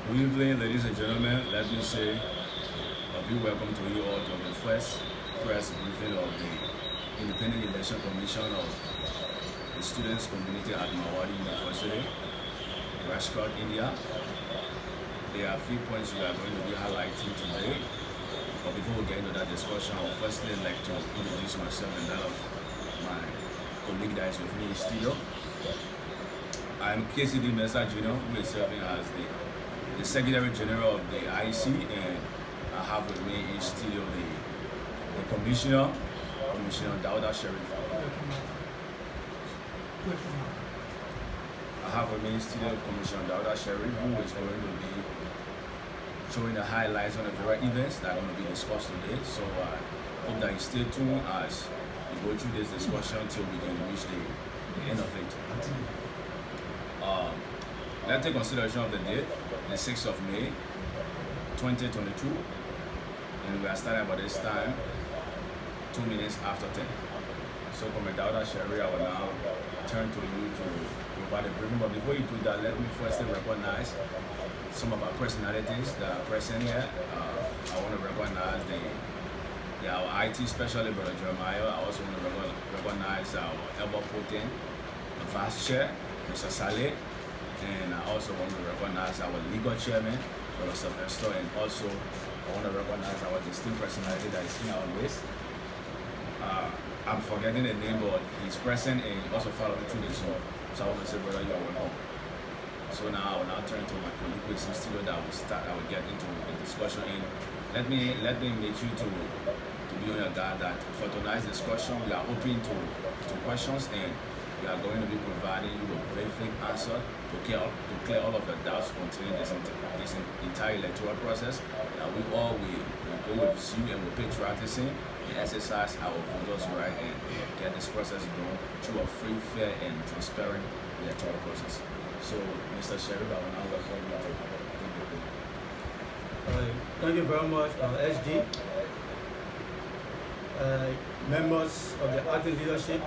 Good evening, ladies and gentlemen. Let me say a big welcome to you all to the first press briefing of the Independent Election Commission of the Students Community at Mawadi University, Rajkot, India. There are a few points we are going to be highlighting today. But before we get into that discussion, I would firstly like to introduce myself and that of my colleague that is with me in studio. I'm KCD Mesa Jr., who is serving as the Secretary General of the IC, and I have with me in studio the Commissioner Dauda Sharif. I have with me in studio Commissioner Dauda Sharif, who is going to be showing the highlights on the various events that are going to be discussed today. So I hope that you stay tuned as we go through this discussion till we can reach the end of it. Let's take consideration of the date, the 6th of May, 2022, and we are starting about this time, 2 minutes after 10. So, Comrade Dauda Sharif, I will now turn to you to provide a briefing. But before you do that, let me first recognize some of our personalities that are present here. I want to recognize our IT specialist, Brother Jeremiah. I also want to recognize our Elbow Potent, the Vice Chair, Mr. Saleh. And I also want to recognize our legal chairman, Brother Sylvester, and also I want to recognize our distinct personality that is in our list. I'm forgetting the name, but he's present and also following through the Zoom. So I want to say, brother, you are welcome. So now I will now turn to my colleague who is in studio that will get into the discussion. And let me make you to be on your guard that for tonight's discussion, we are open to questions, and we are going to be providing you with very quick answer to clear all of the doubts concerning this entire electoral process. We all will go with you and with patriotism and exercise our voters' right and get this process done through a free, fair, and transparent electoral process. So, Mr. Sharif, I will now welcome you to take the floor. Thank you very much, SG. Members of the acting leadership,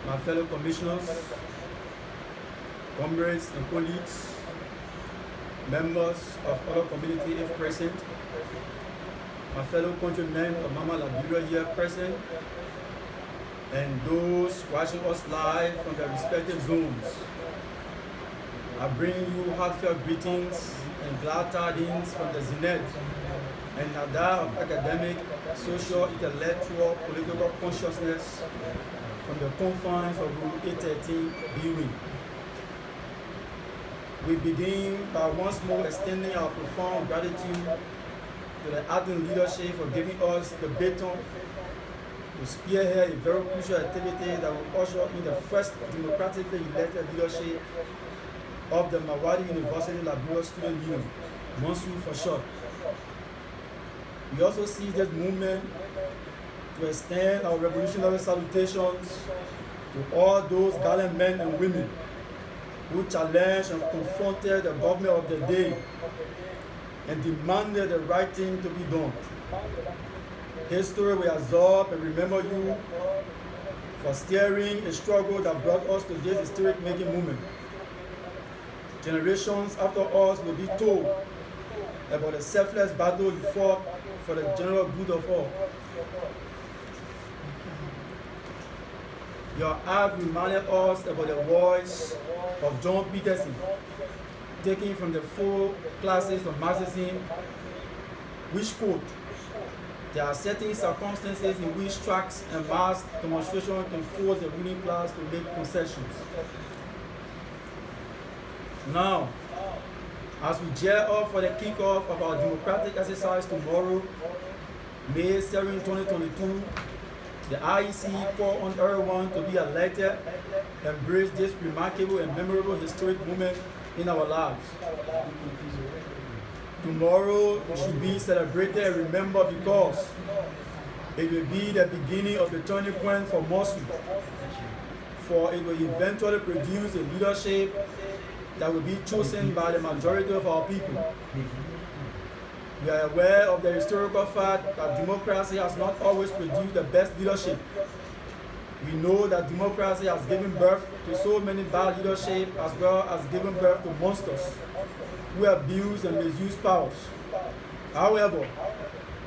my fellow commissioners, comrades and colleagues, members of other community if present, my fellow countrymen of Mama Liberia here present, and those watching us live from their respective zones. I bring you heartfelt greetings and glad tidings from the zenith and nadir of academic, social, intellectual, political consciousness from the confines of Rule 813 BWI. We begin by once more extending our profound gratitude to the acting leadership for giving us the baton to spearhead a very crucial activity that will usher in the first democratically elected leadership of the Mawadi University Liberia Student Union, MONSU for short. We also seize this movement to extend our revolutionary salutations to all those gallant men and women who challenged and confronted the government of the day and demanded the right thing to be done. History will absorb and remember you for steering a struggle that brought us to this historic making movement. Generations after us will be told about the selfless battle you fought for the general good of all. Your act reminded us about the voice of John Peterson, taken from the 4 classes of Marxism, which quote, "There are certain circumstances in which tracts and mass demonstration can force the ruling class to make concessions." Now, as we gear up for the kickoff of our democratic exercise tomorrow, May 7, 2022, the IEC call on everyone to be elected, embrace this remarkable and memorable historic moment in our lives. Tomorrow should be celebrated and remembered because it will be the beginning of the turning point for MONSU, for it will eventually produce a leadership that will be chosen by the majority of our people. We are aware of the historical fact that democracy has not always produced the best leadership. We We know that democracy has given birth to so many bad leadership as well as given birth to monsters who abuse and misuse powers. However,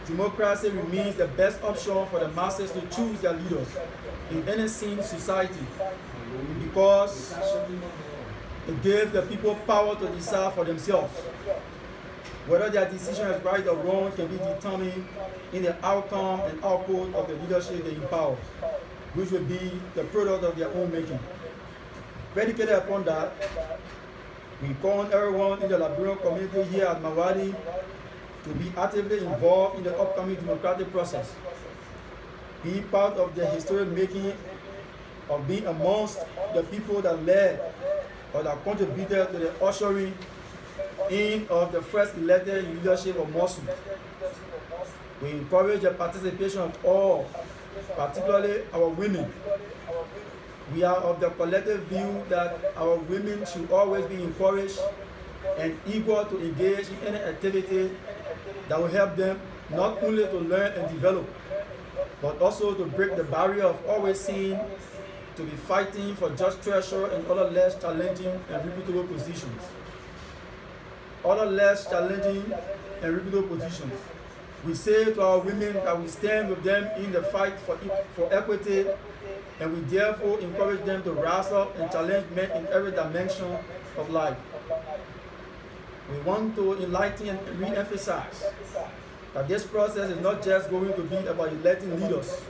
democracy remains the best option for the masses to choose their leaders in any sane society because it gives the people power to decide for themselves. Whether their decision is right or wrong can be determined in the outcome and output of the leadership they empower, which will be the product of their own making. Predicated upon that, we call on everyone in the Liberian community here at Mawadi to be actively involved in the upcoming democratic process, be part of the historic making of being amongst the people that led or that contributed to the ushering in of the first elected leadership of Mosul. We encourage the participation of all, particularly our women. We are of the collective view that our women should always be encouraged and eager to engage in any activity that will help them not only to learn and develop, but also to break the barrier of always seeing to be fighting for just treasure and other less challenging and reputable positions. Other less challenging and reputable positions. We say to our women that we stand with them in the fight for equity, and we therefore encourage them to rise up and challenge men in every dimension of life. We want to enlighten and re-emphasize that this process is not just going to be about electing leaders,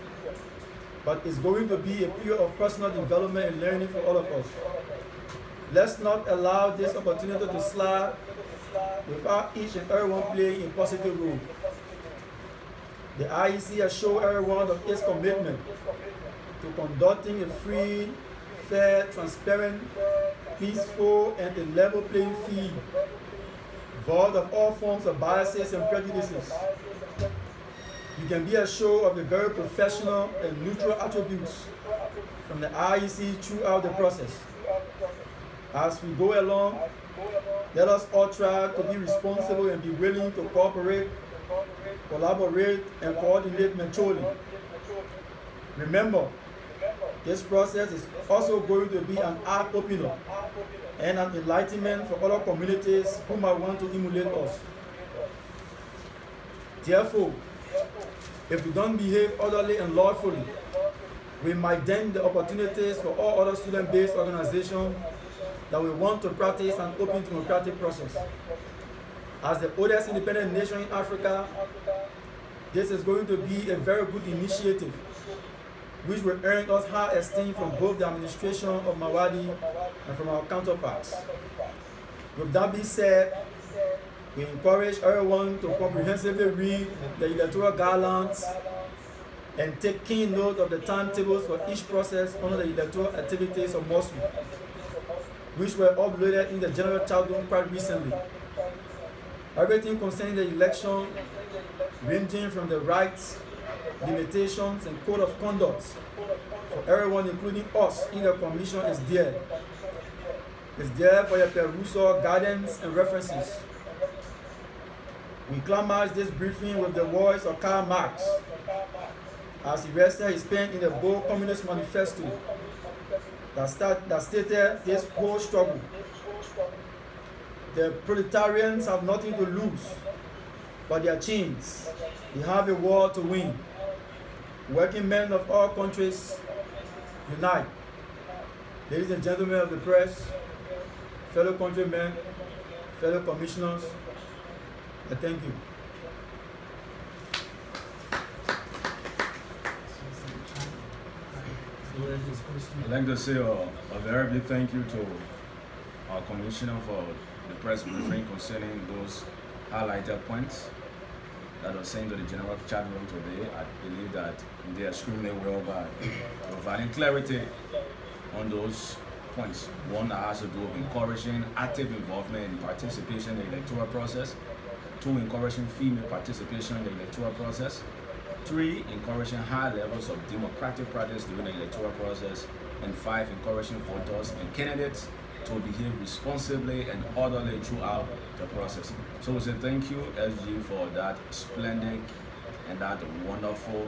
but it's going to be a period of personal development and learning for all of us. Let's not allow this opportunity to slide without each and everyone playing a positive role. The IEC has shown everyone of its commitment to conducting a free, fair, transparent, peaceful, and a level playing field, void of all forms of biases and prejudices. You can be assured of a very professional and neutral attributes from the IEC throughout the process. As we go along, let us all try to be responsible and be willing to cooperate, collaborate, and coordinate maturely. Remember, this process is also going to be an eye-opener and an enlightenment for other communities who might want to emulate us. Therefore, if we don't behave orderly and lawfully, we might dent the opportunities for all other student-based organizations that we want to practice an open democratic process. As the oldest independent nation in Africa, this is going to be a very good initiative, which will earn us high esteem from both the administration of Mawadi and from our counterparts. With that being said, we encourage everyone to comprehensively read the electoral guidelines and take keen note of the timetables for each process under the electoral activities of Mosul, which were uploaded in the General Charter quite recently. Everything concerning the election, ranging from the rights, limitations, and code of conduct for everyone, including us in the commission, is there. It's there for your perusal, guidance, and references. We climax this briefing with the words of Karl Marx as he rested his pen in the bold Communist Manifesto that stated this whole struggle. The proletarians have nothing to lose but their chains. They have a war to win. Working men of all countries, unite. Ladies and gentlemen of the press, fellow countrymen, fellow commissioners, I thank you. I'd like to say a very big thank you to our commissioner for the press briefing concerning those highlighted points that was sent to the general chat room today. I believe that they are extremely well by providing clarity on those points. One that has to do with encouraging active involvement and participation in the electoral process. 2, encouraging female participation in the electoral process. 3, encouraging high levels of democratic practice during the electoral process. And 5, encouraging voters and candidates to behave responsibly and orderly throughout the process. So we say thank you, SG, for that splendid and that wonderful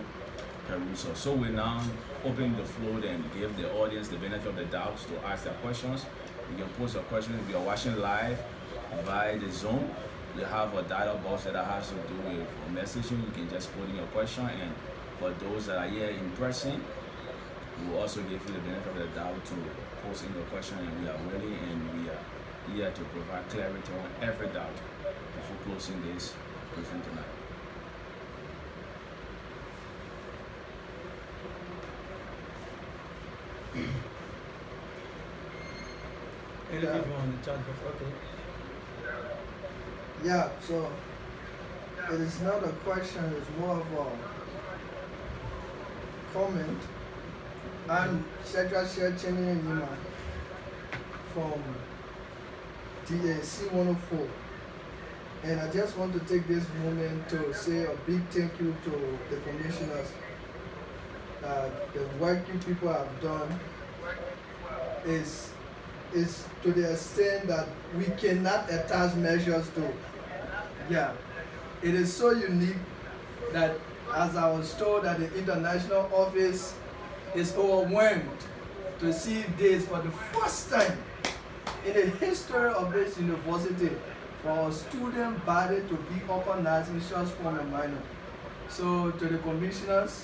perusal. So we now open the floor and give the audience the benefit of the doubt to ask their questions. You can post your questions if you are watching live via the Zoom. You have a dialog box that has to do with messaging. You can just put in your question, and for those that are here in person, we will also give you the benefit of the doubt to post in your question, and we are willing and we are here to provide clarity on every doubt before closing this briefing tonight. Anything from the chat box? Okay. Yeah, so it is not a question, it's more of a comment. And Shadrach Cheney Nima from DAC 104. And I just want to take this moment to say a big thank you to the commissioners. The work you people have done is to the extent that we cannot attach measures to. Yeah, it is so unique that, as I was told, that the international office is overwhelmed to see this for the first time in the history of this university for a student body to be organizing such form of minor. So to the commissioners,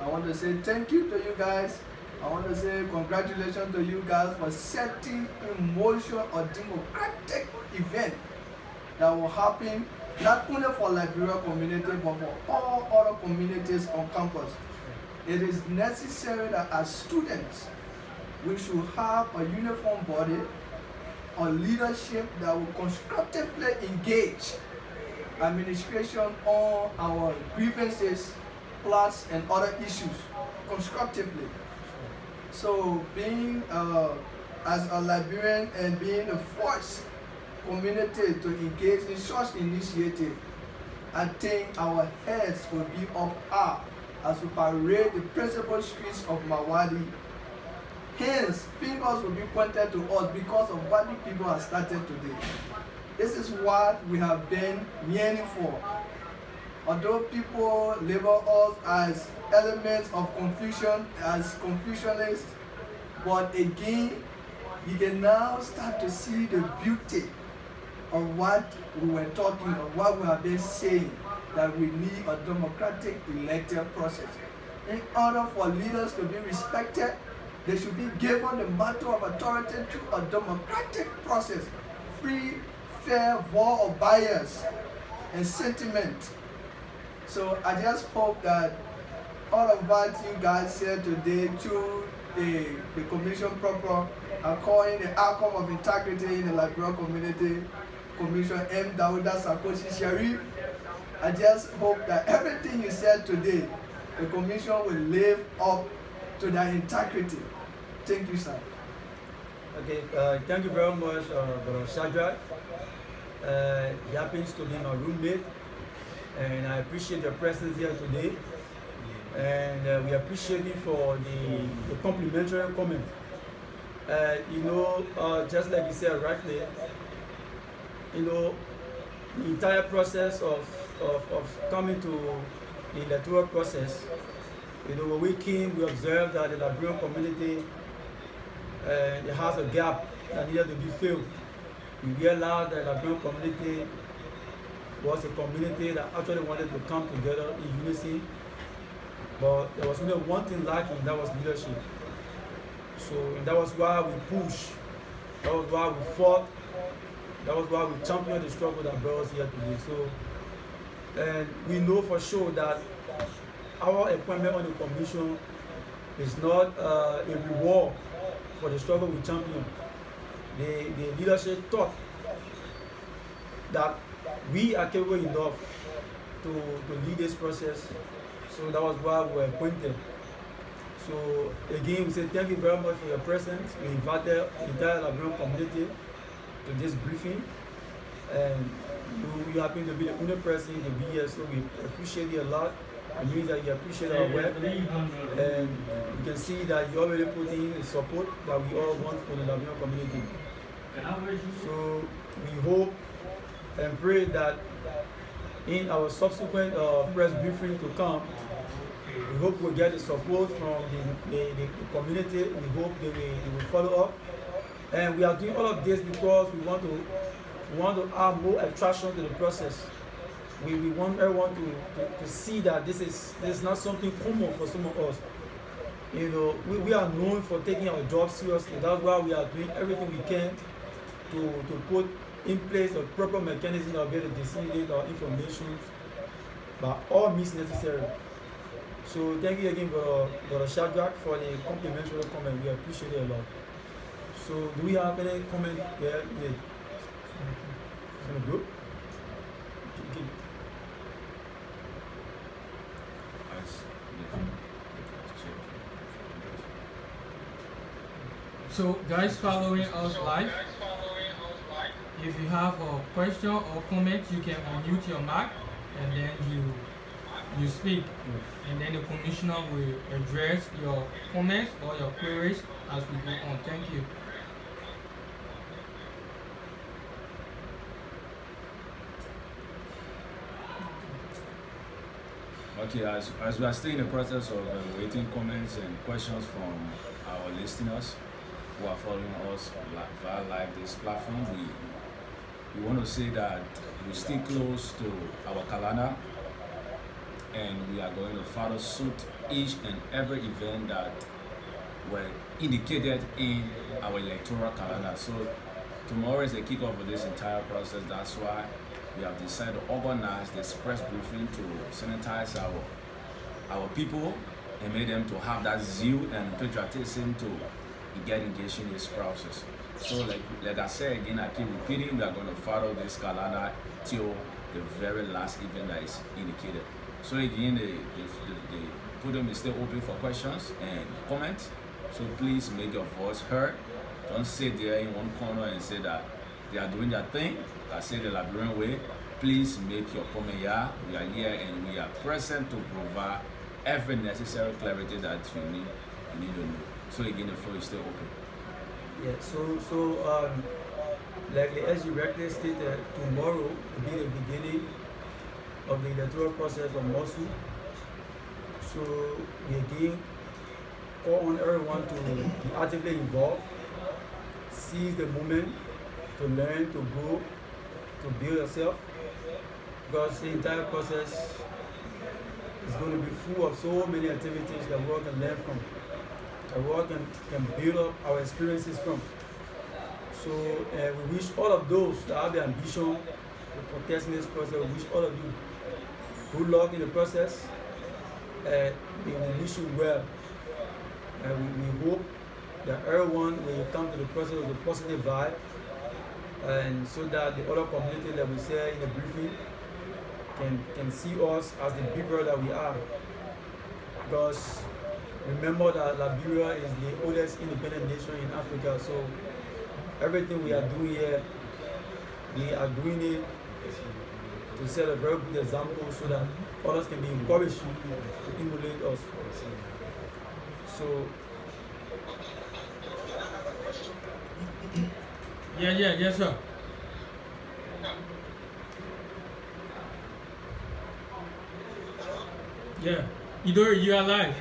I want to say thank you to you guys. I want to say congratulations to you guys for setting in motion a democratic event that will happen not only for Liberia community but for all other communities on campus. It is necessary that as students we should have a uniform body, a leadership that will constructively engage administration on our grievances, plots, and other issues constructively. So being as a Liberian and being the first community to engage in such initiative, I think our heads will be up high as we parade the principal streets of Mawadi. Hence, fingers will be pointed to us because of what the people have started today. This is what we have been yearning for. Although people label us as elements of confusion, as Confucianists, but again, you can now start to see the beauty of what we were talking, of what we have been saying, that we need a democratic electoral process. In order for leaders to be respected, they should be given the mantle of authority through a democratic process, free, fair, void of bias and sentiment. So I just hope that all of what you guys said today through the commission proper are calling the outcome of integrity in the Liberia community, Commission M. Dauda Sakoshi Sharif. I just hope that everything you said today, the commission will live up to that integrity. Thank you, sir. Okay, thank you very much, Brother Shadrach. He happens to be my roommate, and I appreciate your presence here today. And we appreciate you for the complimentary comment. Just like you said rightly, the entire process of coming to the electoral process, when we came, we observed that the Liberian community it has a gap that needed to be filled. We realized that the Liberian community was a community that actually wanted to come together in unity, but there was only one thing lacking, that was leadership. So that was why we pushed, that was why we fought, that was why we championed the struggle that brought us here today. So, and we know for sure that our appointment on the commission is not a reward for the struggle we championed. The leadership thought that we are capable enough to lead this process. So that was why we were appointed. So again, we say thank you very much for your presence. We invited the entire Liberian community to this briefing, and you happen to be the only person to be here, so we appreciate you a lot. It means that you appreciate our work, and you can see that you already put in the support that we all want for the Liberian community. So we hope and pray that in our subsequent press briefings to come, We hope we'll get the support from the community. We hope they will follow up. And we are doing all of this because we want to add more attraction to the process. We want everyone to see that this is not something common for some of us. You know, we are known for taking our job seriously. That's why we are doing everything we can to put in place a proper mechanism that will be able to disseminate our information by all means necessary. So thank you again, Brother Shadrach, for the complimentary comment. We appreciate it a lot. So do we have any comment there from the group? Okay. So guys following us live, if you have a question or comment, you can unmute your mic and then you speak, and then the commissioner will address your comments or your queries as we go on. Thank you. Okay, as we are still in the process of waiting comments and questions from our listeners who are following us via live this platform, we want to say that we stay close to our calendar, and we are going to follow suit each and every event that were indicated in our electoral calendar. So tomorrow is the kickoff of this entire process. That's why we have decided to organize the express briefing to sanitize our people and make them to have that zeal and patriotism to get engaged in this process. So like I said again, I keep repeating, we are going to follow this calendar till the very last event that is indicated. So again, the podium is still open for questions and comments. So please make your voice heard. Don't sit there in one corner and say that they are doing their thing. I say the Liberian way. Please make your comment here. We are here and we are present to provide every necessary clarity that you need to know. So again, the floor is still open. Yeah. So like the SG rightly stated, tomorrow will be the beginning of the electoral process of Mosul. So we again call on everyone to be actively involved, seize the moment to learn, to grow, to build yourself, because the entire process is going to be full of so many activities that we all can learn from, that we all can build up our experiences from. So we wish all of those that have the ambition to contest in this process, we wish all of you good luck in the process. We wish you well. We hope that everyone will come to the process with a positive vibe, and so that the other community that we say in the briefing can see us as the people that we are. Because remember that Liberia is the oldest independent nation in Africa, so everything we are doing here, we are doing it to set a very good example so that others can be encouraged to emulate us. So Yes, sir. Yeah. Idori, you are live.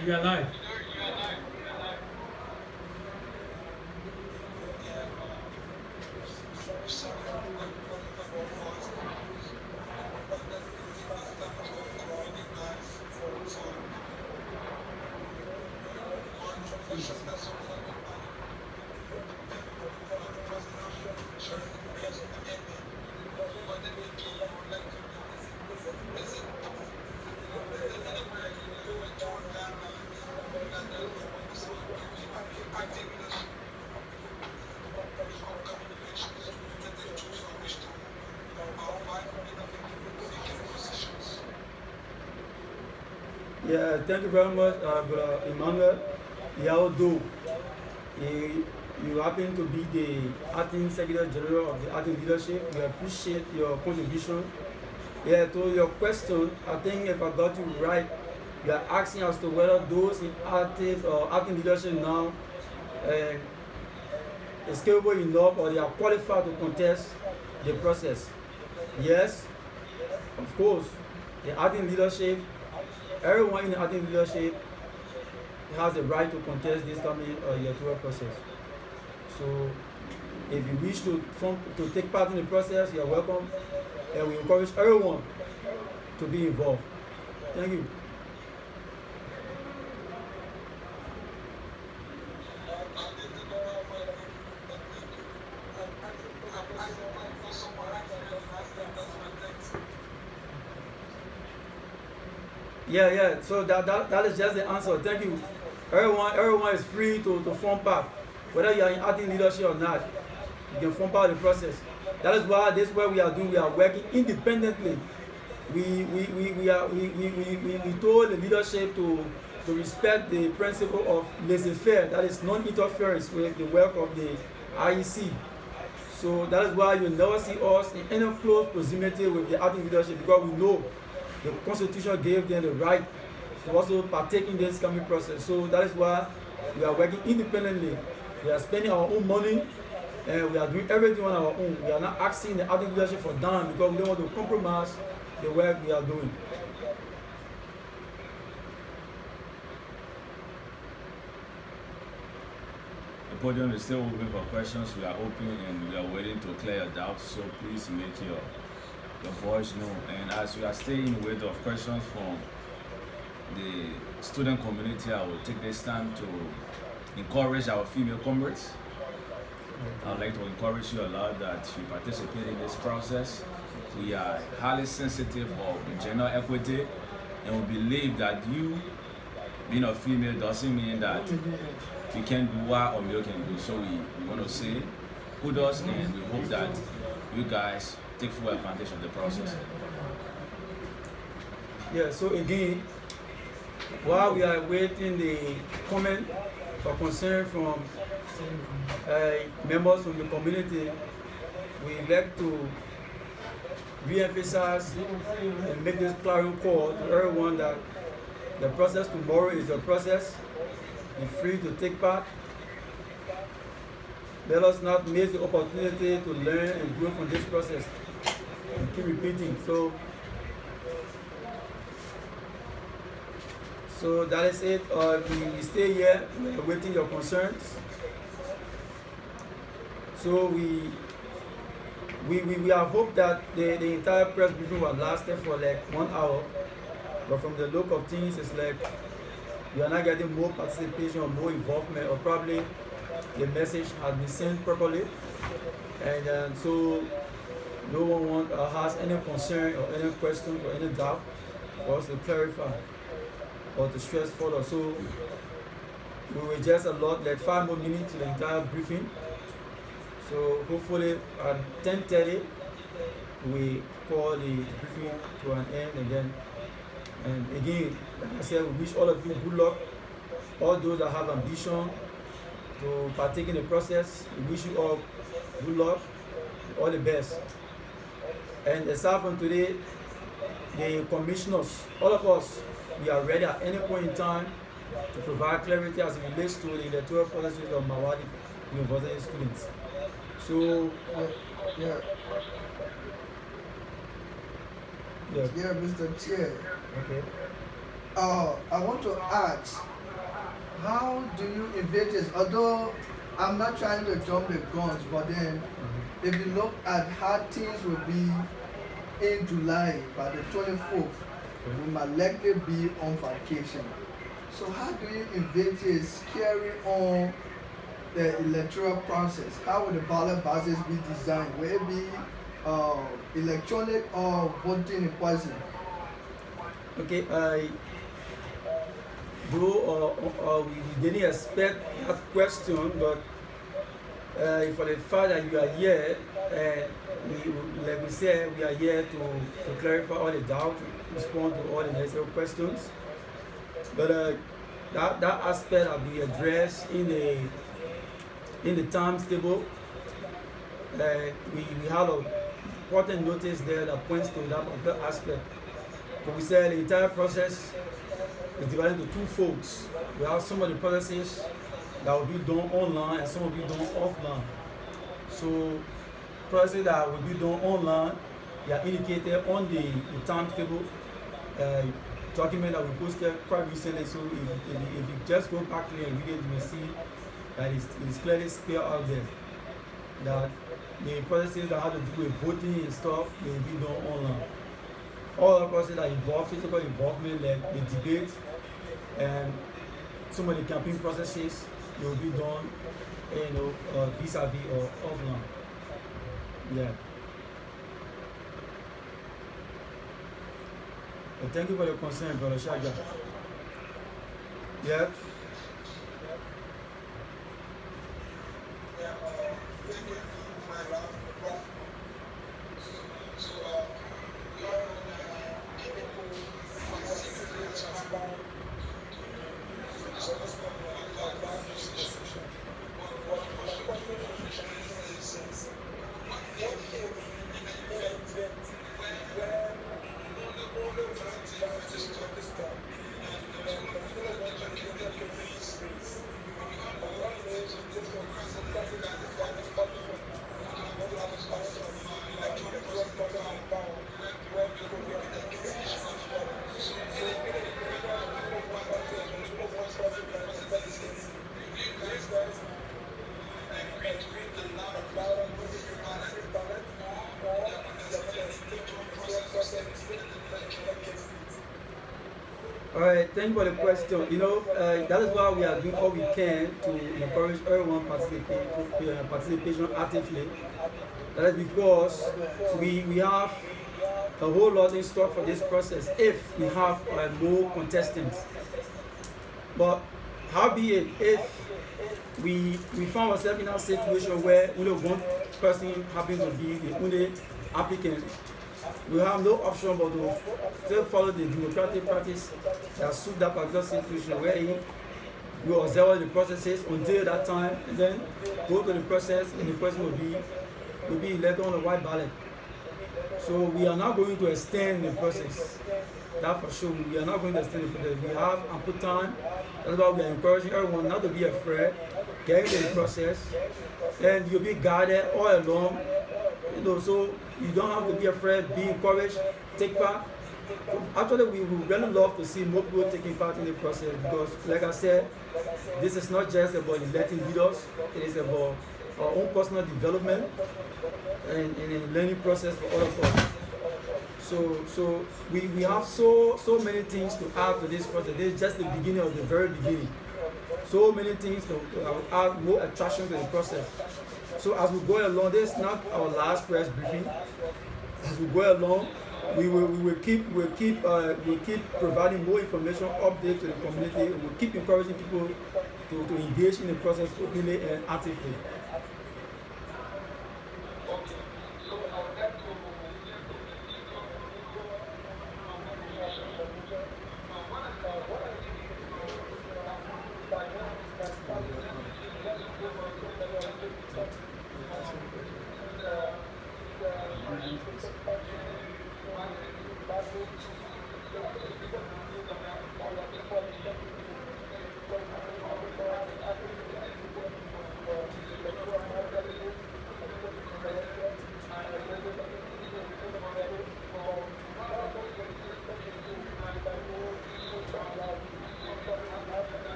yeah, thank you very much, Brother Emmanuel Yaodo. You happen to be the acting Secretary General of the acting leadership. We appreciate your contribution. Yeah, to your question, I think if I got you right, you are asking as to whether those in active or acting leadership now is capable enough or they are qualified to contest the process. Yes, of course, the acting leadership everyone in the acting leadership has the right to contest this coming electoral process. So if you wish to take part in the process, you are welcome, and we encourage everyone to be involved. Thank you. Yeah. So that is just the answer. Thank you. Everyone is free to form part, whether you are in acting leadership or not. You can form part of the process. That is why this is what we are doing. We are working independently. We told the leadership to respect the principle of laissez-faire, that is non-interference with the work of the IEC. So that is why you never see us in any close proximity with the acting leadership, because we know the Constitution gave them the right to also partake in this coming process. So that is why we are working independently. We are spending our own money, and we are doing everything on our own. We are not asking the acting leadership for dime, because we don't want to compromise the work we are doing. The podium is still open for questions. We are open and we are waiting to clear your doubts, so please make your voice known. And as we are staying in wait of questions from the student community, I will take this time to encourage our female comrades. I'd like to encourage you a lot that you participate in this process. We are highly sensitive of gender equity, and we believe that you being a female doesn't mean that you can do what a male can do. So we want to say kudos, and we hope that you guys take full advantage of the process. Yeah, so again, while we are waiting the comment or concern from members from the community, we like to re-emphasize and make this clarion call to everyone that the process tomorrow is a process. Be free to take part. Let us not miss the opportunity to learn and grow from this process. And keep repeating. So that is it. We stay here. We are waiting your concerns. So we have hope that the entire press briefing will last for like 1 hour. But from the look of things, it's like we are not getting more participation or more involvement, or probably the message has been sent properly. And so no one has any concern or any question or any doubt for us to clarify or to stress further. So we will just allot like 5 more minutes to the entire briefing. So hopefully at 10:30 we call the briefing to an end, and again, like I said, we wish all of you good luck. All those that have ambition to partake in the process, we wish you all good luck, all the best. And aside from today, the commissioners, all of us, we are ready at any point in time to provide clarity as it relates to the electoral processes of Mawadi University students. So, yeah, Mr. Chair. Okay. I want to ask, how do you envisage, although I'm not trying to jump the guns, but then if you look at how things will be in July, by the 24th, we might likely be on vacation. So how do you envisage carry on the electoral process? How will the ballot boxes be designed? Will it be electronic or voting in person? Okay, we didn't expect that question, but for the fact that you are here, like we said, we are here to clarify all the doubts, respond to all the necessary questions. But that aspect will be addressed in the times table. We have an important notice there that points to that aspect. But we said the entire process is divided into 2 folds. We have some of the processes that will be done online and some will be done offline. So processes that will be done online, they are indicated on the timetable. document that we posted quite recently. So if you just go back there and read it, you will see that it's clearly spelled out there that the processes that have to do with voting and stuff, they will be done online. All the processes that involve physical involvement, like the debate and some of the campaign processes, they will be done, vis-a-vis or offline. Yeah. But thank you for the concern, Brother Shaja. Yeah. Alright, thank you for the question. That is why we are doing all we can to encourage everyone participation actively. That is because we have a whole lot in store for this process if we have more contestants. But howbeit, if we found ourselves in a situation where only one person happens to be the only applicant, we have no option but to still follow the democratic practice that suits that particular situation, where we observe the processes until that time, and then go to the process, and the person will be elected on the white ballot. So we are not going to extend the process. That for sure. We are not going to extend the process. We have ample time. That's why we are encouraging everyone not to be afraid, get into the process, and you'll be guided all along. So you don't have to be afraid, be encouraged, take part. Actually, we would really love to see more people taking part in the process because, like I said, this is not just about electing leaders, it is about our own personal development and a learning process for all of us. So we have so many things to add to this process. This is just the beginning of the very beginning. So many things to add more attraction to the process. So as we go along, this is not our last press briefing. As we go along, we will keep providing more information, update to the community. We'll keep encouraging people to engage in the process openly and actively.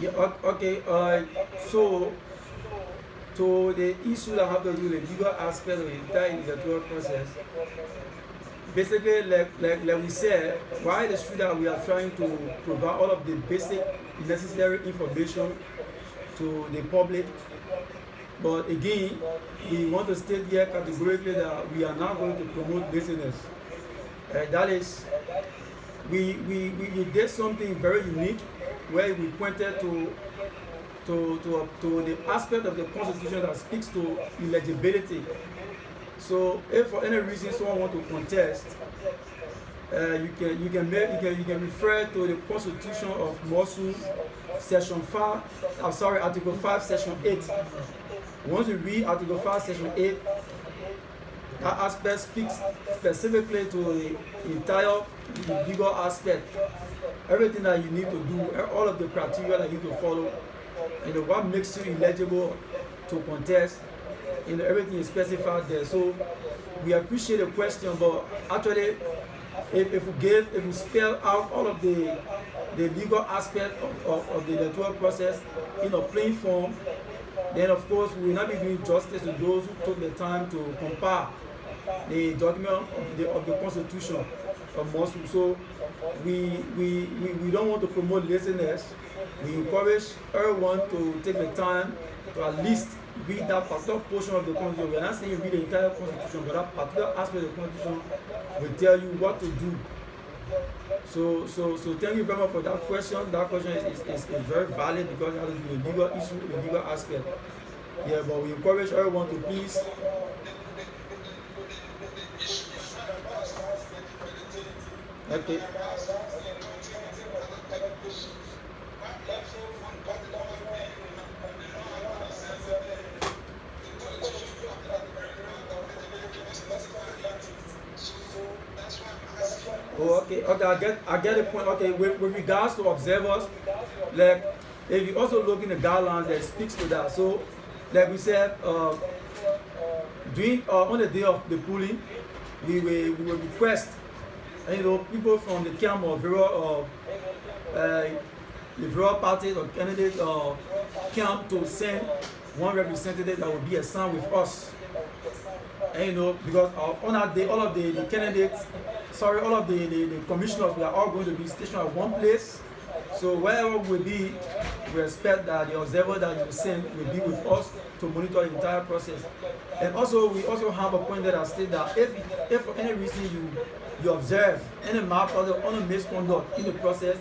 Yeah, okay, so to the issue that have to do with the legal aspect of the entire electoral process, basically, like we said, why the street that we are trying to provide all of the basic necessary information to the public, but again, we want to state here categorically that we are not going to promote business. That is, we did something very unique where we pointed to the aspect of the Constitution that speaks to eligibility. So if for any reason someone wants to contest, you can refer to the Constitution of Mosul, Article 5, Section 8. Once you read Article 5, Section 8, that aspect speaks specifically to the entire legal aspect. everything that you need to do, all of the criteria that you need to follow, what makes you eligible to contest, everything is specified there. So we appreciate the question, but actually, if we spell out all of the legal aspect of the electoral process in a plain form, then of course we will not be doing justice to those who took the time to compile the document of the Constitution of Mosul. So we don't want to promote laziness. We encourage everyone to take the time to at least read that particular portion of the Constitution. We are not saying read the entire Constitution, but that particular aspect of the Constitution will tell you what to do. So thank you very much for that question. That question is very valid because it has to do with the legal issue, the legal aspect. Yeah, but we encourage everyone to please. Okay. Oh, okay, I get the point. Okay, with regards to observers, like if you also look in the guidelines that speaks to that. So, like we said, during on the day of the polling, we will request, people from the camp of the various parties or candidates camp to send one representative that will be assigned with us. And because on that day, all of the candidates, all of the commissioners, we are all going to be stationed at one place. So wherever we will be, we expect that the observer that you send will be with us to monitor the entire process. And also, we also have a point that states that if for any reason you observe any malpractice or misconduct in the process,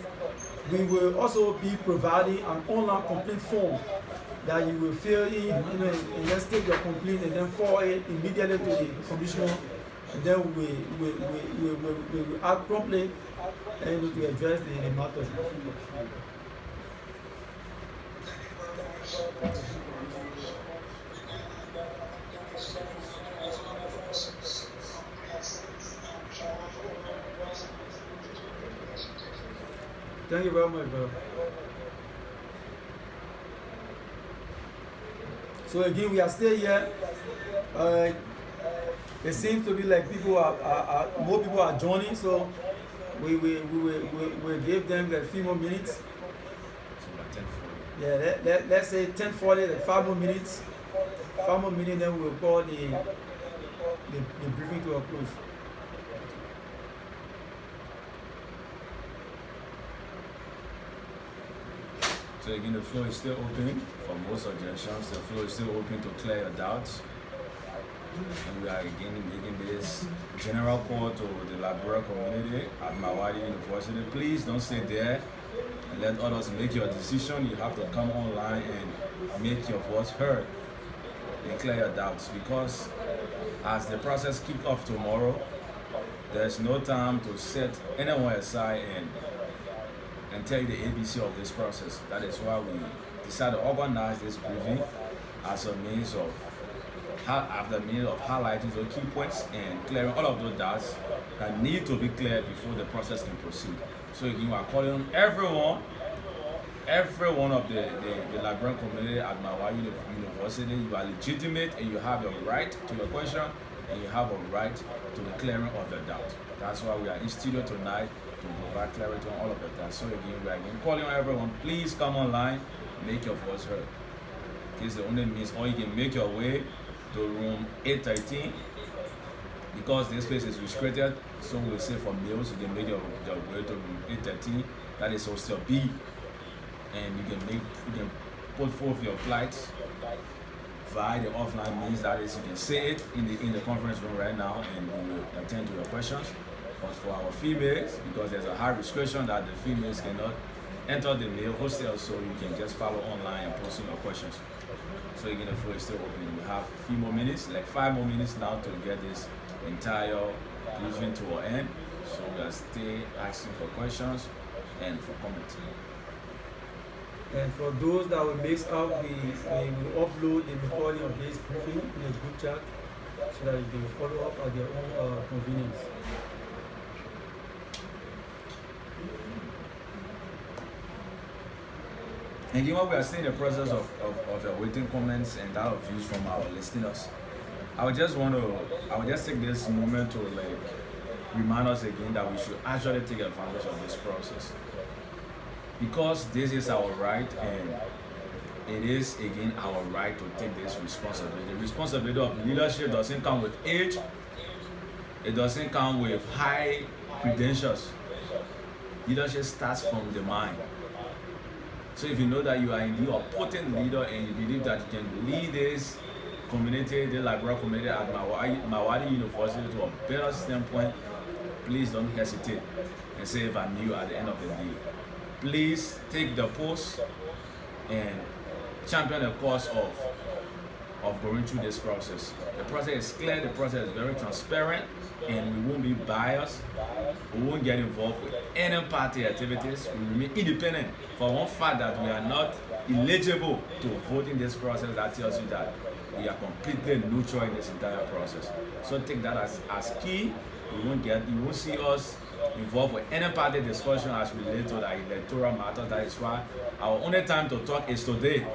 we will also be providing an online complaint form that you will fill in, and then state your complaint and then forward it immediately to the commissioner, and then we will act promptly and to address the matter. Thank you very much, bro. So again, we are still here. It seems to be like more people are joining, so we give them like a few more minutes. Yeah, let's say 10:40, like 5 more minutes. 5 more minutes, then we'll call the briefing to a close. So again, the floor is still open for most suggestions. The floor is still open to clear your doubts. And we are again making this general call to the Liberia community at Mawadi University. Please don't stay there and let others make your decision. You have to come online and make your voice heard and clear your doubts, because as the process kicks off tomorrow, there's no time to set anyone aside and tell you the ABC of this process. That is why we decided to organize this briefing as a means of highlighting the key points and clearing all of those doubts that need to be cleared before the process can proceed. So again, we are calling on every one of the Liberian community at Mawadi University. You are legitimate and you have a right to your question and you have a right to the clearing of the doubt. That's why we are in studio tonight to provide clarity on all of that. So again, we are calling on everyone, please come online, make your voice heard. This is the only means, or you can make your way to room 813, because this place is restricted. So we'll say for males, you can make your way to room 813. That is hostel B, and you can put forth your flights via the offline means. That is, you can say it in the conference room right now, and we will attend to your questions. But for our females, because there's a high restriction that the females cannot enter the male hostel, so you can just follow online and post in your questions. So again, the floor is still open. We have a few more minutes, like 5 more minutes now to get this entire briefing to our end. So we are still asking for questions and for comments. And for those that will miss out, we will upload the recording of this briefing in a group chat so that you can follow up at their own convenience. And given we are still in the process of awaiting comments and that of views from our listeners, I would just take this moment to like remind us again that we should actually take advantage of this process. Because this is our right, and it is again our right to take this responsibility. The responsibility of leadership doesn't come with age, it doesn't come with high credentials. Leadership starts from the mind. So if you know that you are indeed a potent leader and you believe that you can lead this community, the liberal community at Mawadi University to a better standpoint, please don't hesitate and say if I'm new at the end of the day. Please take the post and champion the cause of going through this process. The process is clear, the process is very transparent, and we won't be biased. We won't get involved with any party activities. We remain independent. For one fact that we are not eligible to vote in this process, that tells you that we are completely neutral in this entire process. So take that as key. You won't see us involved with any party discussion as related to the electoral matters. That is why our only time to talk is today.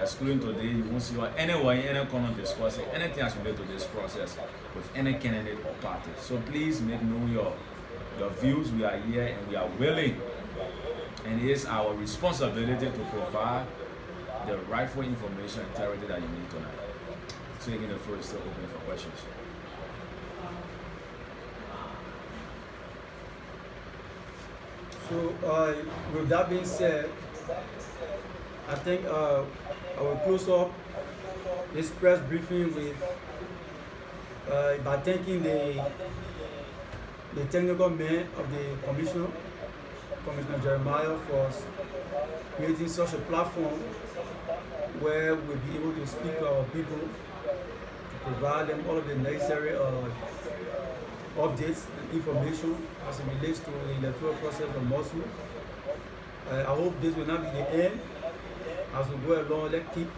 Excluding today, you won't see us anywhere in any corner discussing anything as related to this process with any candidate or party. So please make known your views. We are here and we are willing, and it is our responsibility to provide the rightful information and clarity that you need tonight. So again, the floor is still open for questions. So with that being said, I think I will close up this press briefing with by thanking the technical men of the Commissioner Jeremiah, for creating such a platform where we'll be able to speak to our people, to provide them all of the necessary updates and information as it relates to the electoral process of Mosul. I hope this will not be the end. As we go along, let's keep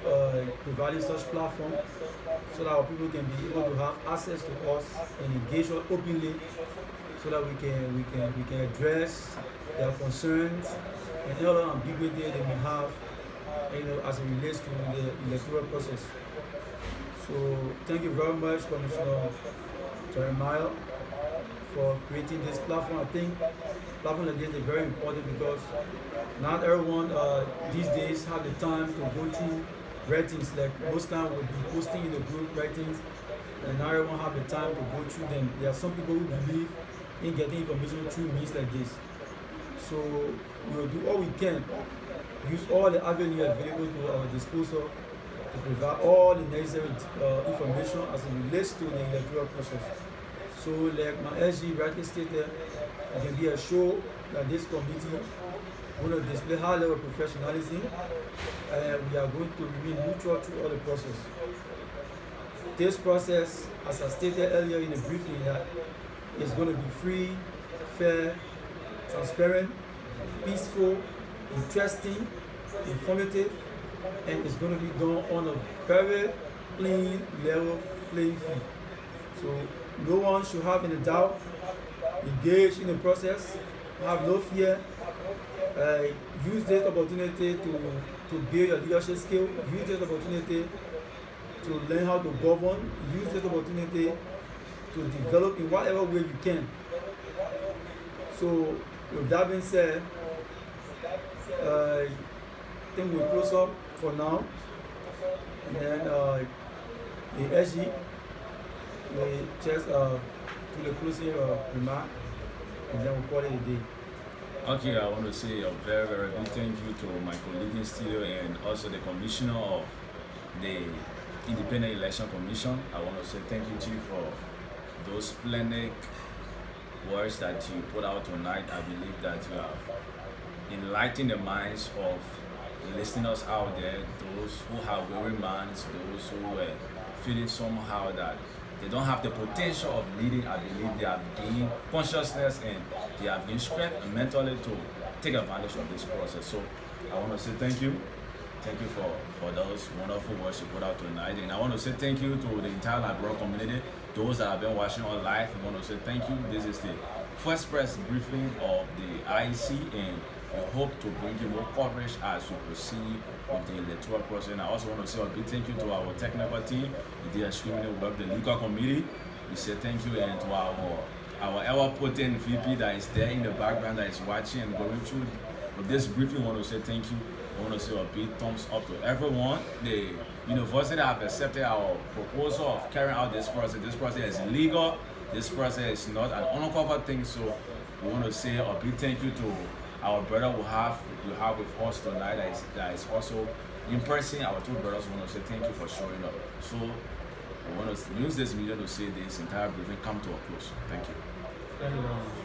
providing such platform so that our people can be able to have access to us and engage us openly, so that we can address their concerns and any other ambiguity they may have, as it relates to the electoral process. So thank you very much, Commissioner Jeremiah, for creating this platform. I think platform like this is very important because not everyone these days have the time to go through writings. Like most time we'll be posting in the group writings, and not everyone have the time to go through them. There are some people who believe in getting information through means like this. So we will do all we can, use all the avenues available to our disposal to provide all the necessary information as it relates to the electoral process. So like my SG rightly stated, it can be a show that this committee will display high level of professionalism, and we are going to remain neutral through all the process. This process, as I stated earlier in the briefing, that is going to be free, fair, transparent, peaceful, interesting, informative, and it's going to be done on a very plain level playing field. So no one should have any doubt. Engage in the process, have no fear. Use this opportunity to build your leadership skill. Use this opportunity to learn how to govern. Use this opportunity to develop in whatever way you can. So with that being said, I think we'll close up for now, and then the SG will just to the closing remark, and then we'll call it a day. Okay, I want to say a very, very big thank you to my colleague in studio and also the commissioner of the Independent Election Commission. I want to say thank you, Chief, for those splendid words that you put out tonight. I believe that you have enlightened the minds of the listeners out there, those who have weary minds, those who were feeling somehow that they don't have the potential of leading. I believe they have gained consciousness and they have gained strength and mentally to take advantage of this process. So I want to say thank you. Thank you for those wonderful words you put out tonight. And I want to say thank you to the entire liberal community, those that have been watching on live. I want to say thank you. This is the first press briefing of the IEC, and We hope to bring you more coverage as we proceed with the electoral process. And I also want to say a big thank you to our technical team. They did extremely well. The legal committee, we say thank you, and to our ever potent VP that is there in the background, that is watching and going through with this briefing. I want to say thank you. I want to say a big thumbs up to everyone. The university have accepted our proposal of carrying out this process. This process is legal. This process is not an uncovered thing. So we want to say a big thank you to our brother we have with us tonight that is also in person. Our two brothers want to say thank you for showing up. So we want to use this media to say this entire briefing come to a close. Thank you. Thank you very much.